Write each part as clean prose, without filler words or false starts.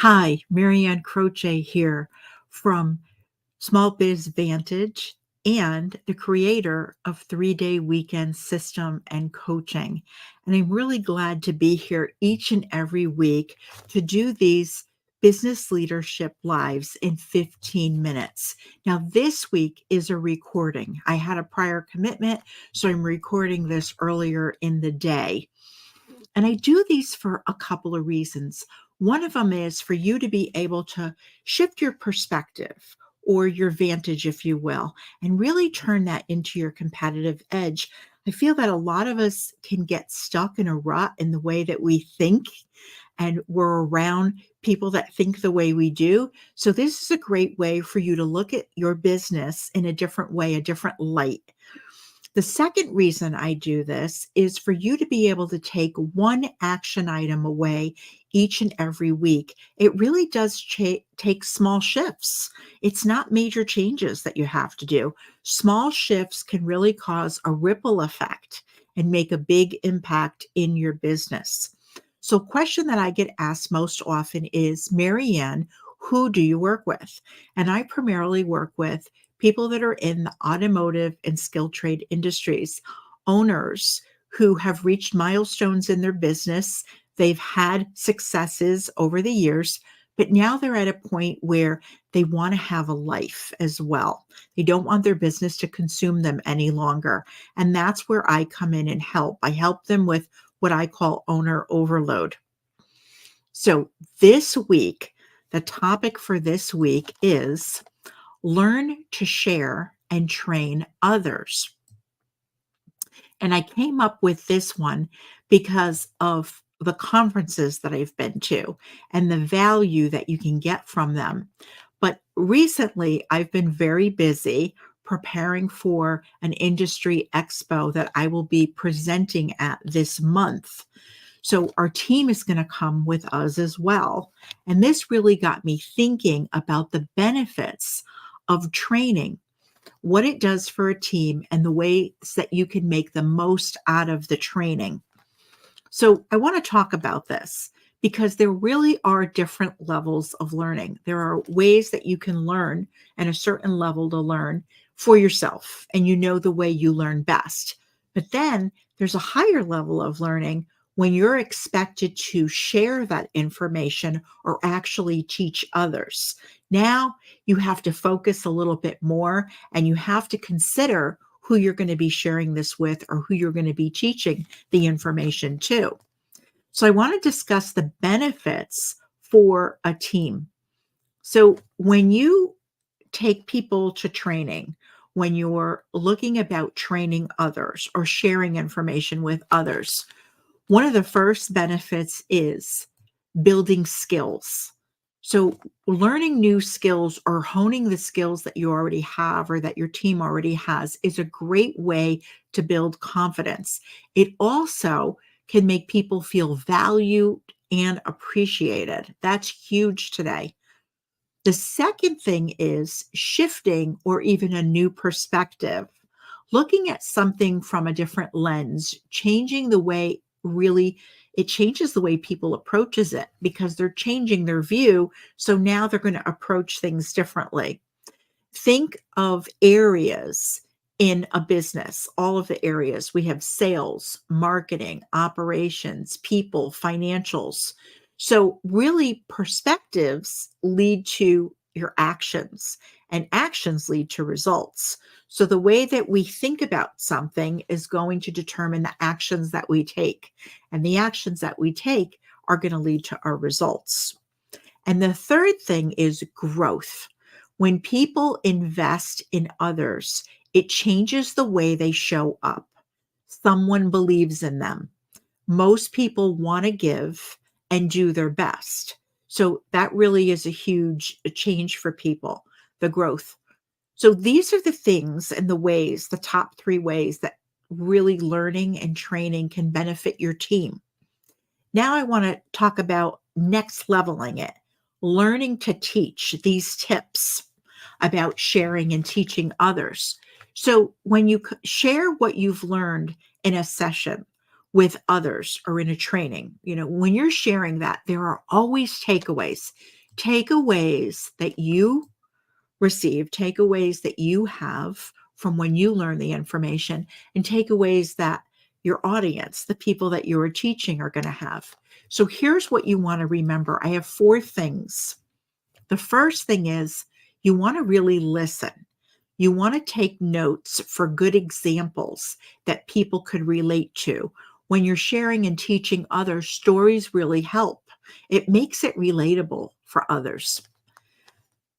Hi, Marianne Croce here from Small Biz Vantage and the creator of 3 Day Weekend System and Coaching. And I'm really glad to be here each and every week to do these business leadership lives in 15 minutes. Now, this week is a recording. I had a prior commitment, so I'm recording this earlier in the day. And I do these for a couple of reasons. One of them is for you to be able to shift your perspective or your vantage, if you will, and really turn that into your competitive edge. I feel that a lot of us can get stuck in a rut in the way that we think, and we're around people that think the way we do. So, this is a great way for you to look at your business in a different way, a different light. The second reason I do this is for you to be able to take one action item away each and every week. It really does take small shifts. It's not major changes that you have to do. Small shifts can really cause a ripple effect and make a big impact in your business. So, a question that I get asked most often is, Marianne, who do you work with? And I primarily work with people that are in the automotive and skilled trade industries, owners who have reached milestones in their business. They've had successes over the years, but now they're at a point where they want to have a life as well. They don't want their business to consume them any longer. And that's where I come in and help. I help them with what I call owner overload. So this week, the topic for this week is learn to share and train others. And I came up with this one because of the conferences that I've been to and the value that you can get from them. But recently, I've been very busy preparing for an industry expo that I will be presenting at this month. So, our team is going to come with us as well. And this really got me thinking about the benefits of training, what it does for a team, and the ways that you can make the most out of the training. So, I want to talk about this because there really are different levels of learning. There are ways that you can learn and a certain level to learn for yourself, and you know the way you learn best. But then there's a higher level of learning when you're expected to share that information or actually teach others. Now you have to focus a little bit more and you have to consider who you're going to be sharing this with or who you're going to be teaching the information to. So I want to discuss the benefits for a team. So when you take people to training, when you're looking about training others or sharing information with others, one of the first benefits is building skills. So, learning new skills or honing the skills that you already have or that your team already has is a great way to build confidence. It also can make people feel valued and appreciated. That's huge today. The second thing is shifting or even a new perspective, looking at something from a different lens, changing the way really it changes the way people approaches it because they're changing their view. So now they're going to approach things differently. Think of areas in a business, all of the areas. We have sales, marketing, operations, people, financials. So, really, perspectives lead to your actions, and actions lead to results. So, the way that we think about something is going to determine the actions that we take, and the actions that we take are going to lead to our results. And the third thing is growth. When people invest in others, it changes the way they show up. Someone believes in them. Most people want to give and do their best. So that really is a huge change for people, the growth. So these are the things and the ways, the top three ways that really learning and training can benefit your team. Now I want to talk about next leveling it, learning to teach these tips about sharing and teaching others. So when you share what you've learned in a session, with others or in a training, when you're sharing that, there are always takeaways that you receive, takeaways that you have from when you learn the information, and takeaways that your audience, the people that you are teaching, are going to have. So here's what you want to remember. I have 4 things. The first thing is you want to really listen. You want to take notes for good examples that people could relate to. When you're sharing and teaching others, stories really help. It makes it relatable for others.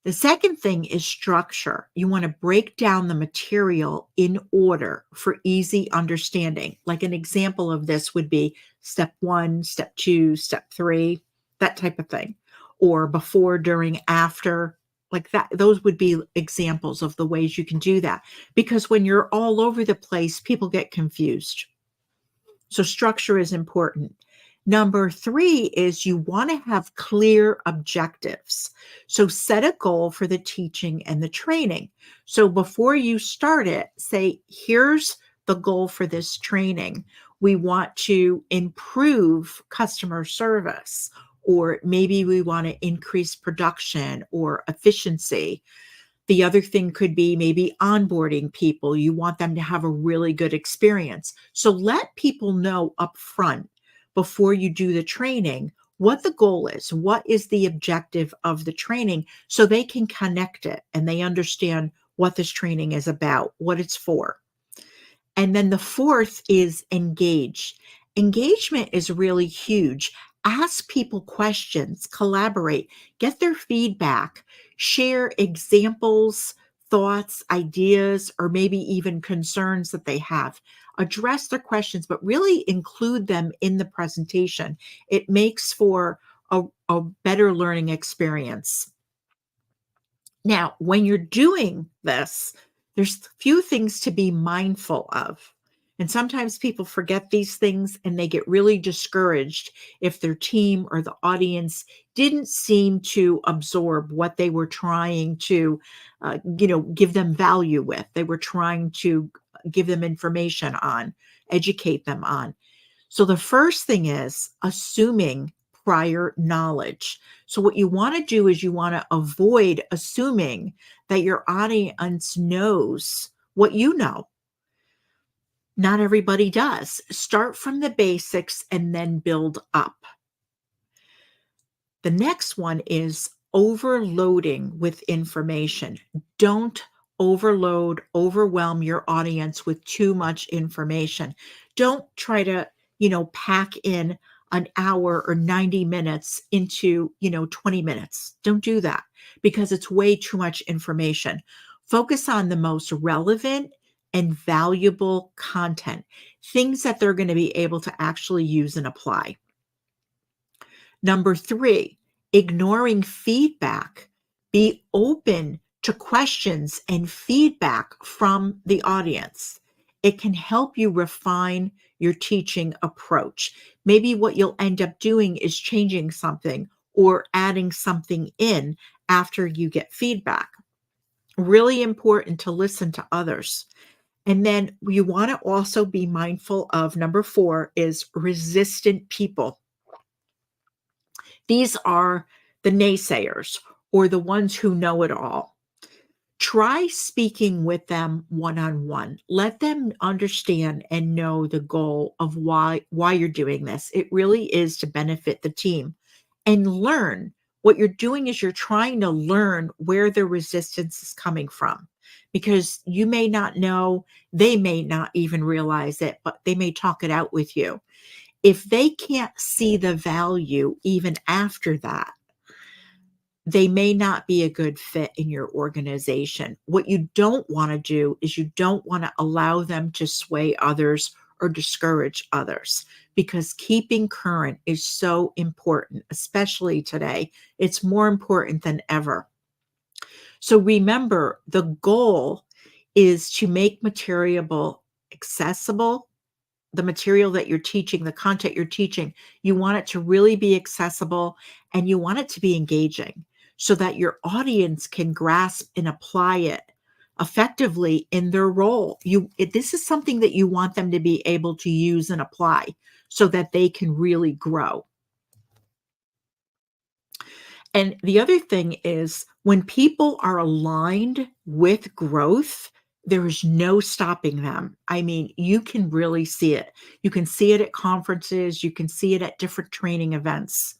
The second thing is structure. You want to break down the material in order for easy understanding. Like an example of this would be step 1, step 2, step 3, that type of thing. Or before, during, after, like that. Those would be examples of the ways you can do that. Because when you're all over the place, people get confused. So structure is important. Number 3 is you want to have clear objectives. So set a goal for the teaching and the training. So before you start it, say, here's the goal for this training. We want to improve customer service, or maybe we want to increase production or efficiency. The other thing could be maybe onboarding people. You want them to have a really good experience. So let people know up front before you do the training what the goal is, what is the objective of the training, so they can connect it and they understand what this training is about, what it's for. And then the fourth is engage. Engagement is really huge. Ask people questions, collaborate, get their feedback, share examples, thoughts, ideas, or maybe even concerns that they have. Address their questions, but really include them in the presentation. It makes for a better learning experience. Now, when you're doing this, there's a few things to be mindful of. And sometimes people forget these things and they get really discouraged if their team or the audience didn't seem to absorb what they were trying to, give them value with. They were trying to give them information on, educate them on. So the first thing is assuming prior knowledge. So what you want to do is you want to avoid assuming that your audience knows what you know. Not everybody does. Start from the basics and then build up. The next one is overloading with information. Don't overwhelm your audience with too much information. Don't try to, pack in an hour or 90 minutes into, 20 minutes. Don't do that because it's way too much information. Focus on the most relevant and valuable content, things that they're going to be able to actually use and apply. Number 3, ignoring feedback. Be open to questions and feedback from the audience. It can help you refine your teaching approach. Maybe what you'll end up doing is changing something or adding something in after you get feedback. Really important to listen to others. And then you want to also be mindful of number 4 is resistant people. These are the naysayers or the ones who know it all. Try speaking with them one-on-one. Let them understand and know the goal of why you're doing this. It really is to benefit the team. And learn. What you're doing is you're trying to learn where the resistance is coming from, because you may not know, they may not even realize it, but they may talk it out with you. If they can't see the value even after that, they may not be a good fit in your organization. What you don't want to do is you don't want to allow them to sway others or discourage others, because keeping current is so important, especially today. It's more important than ever. So remember, the goal is to make material accessible. The material that you're teaching, the content you're teaching, you want it to really be accessible and you want it to be engaging so that your audience can grasp and apply it effectively in their role. This is something that you want them to be able to use and apply so that they can really grow. And the other thing is when people are aligned with growth, there is no stopping them. I mean, you can really see it. You can see it at conferences, you can see it at different training events.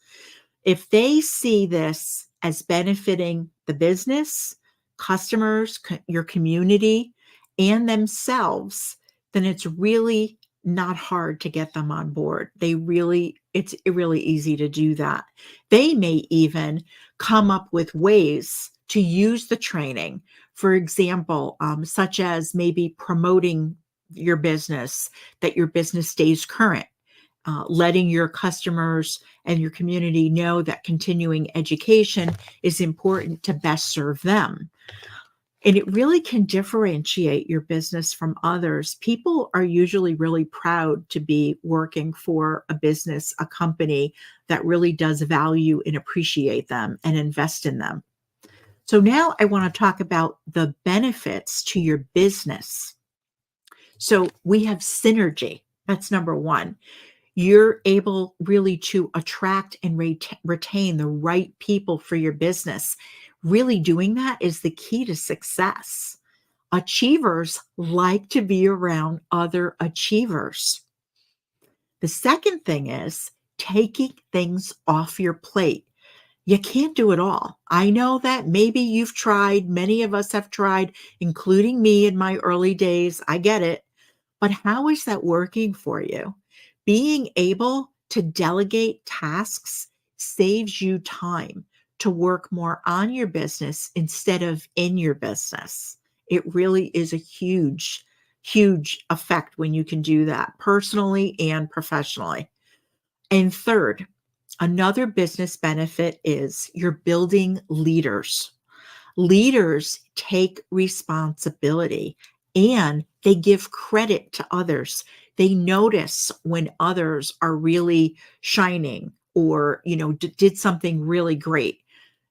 If they see this as benefiting the business, customers, your community, and themselves, then it's really not hard to get them on board. It's really easy to do that. They may even come up with ways to use the training. For example, such as maybe promoting your business, that your business stays current, letting your customers and your community know that continuing education is important to best serve them. And it really can differentiate your business from others. People are usually really proud to be working for a business, a company that really does value and appreciate them and invest in them. So now I want to talk about the benefits to your business. So we have synergy. That's number one. You're able really to attract and retain the right people for your business. Really doing that is the key to success. Achievers like to be around other achievers. The second thing is taking things off your plate. You can't do it all. I know that maybe you've tried, many of us have tried, including me in my early days. I get it. But how is that working for you? Being able to delegate tasks saves you time to work more on your business instead of in your business. It really is a huge, huge effect when you can do that personally and professionally. And third, another business benefit is you're building leaders. Leaders take responsibility and they give credit to others. They notice when others are really shining or, did something really great,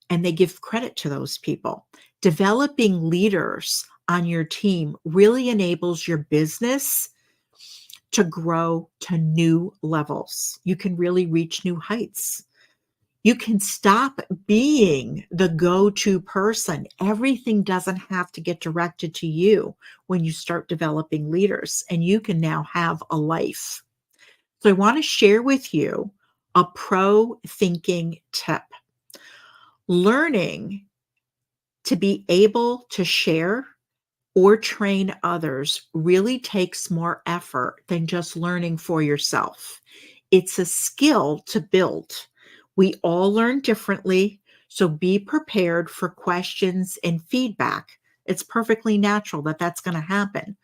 and they give credit to those people. Developing leaders on your team really enables your business to grow to new levels. You can really reach new heights. You can stop being the go-to person. Everything doesn't have to get directed to you when you start developing leaders, and you can now have a life. So I want to share with you a pro thinking tip. Learning to be able to share or train others really takes more effort than just learning for yourself. It's a skill to build. We all learn differently, so be prepared for questions and feedback. It's perfectly natural that that's going to happen.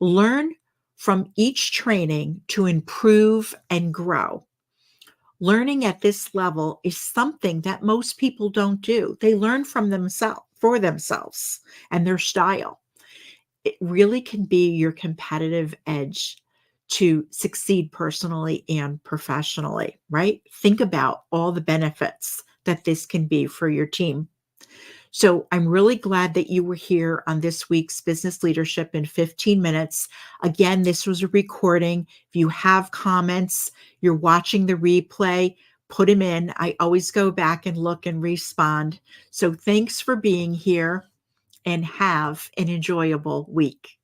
Learn from each training to improve and grow. Learning at this level is something that most people don't do. They learn from themselves, for themselves and their style. It really can be your competitive edge to succeed personally and professionally, right? Think about all the benefits that this can be for your team. So I'm really glad that you were here on this week's Business Leadership in 15 Minutes. Again, this was a recording. If you have comments, you're watching the replay, put them in. I always go back and look and respond. So thanks for being here and have an enjoyable week.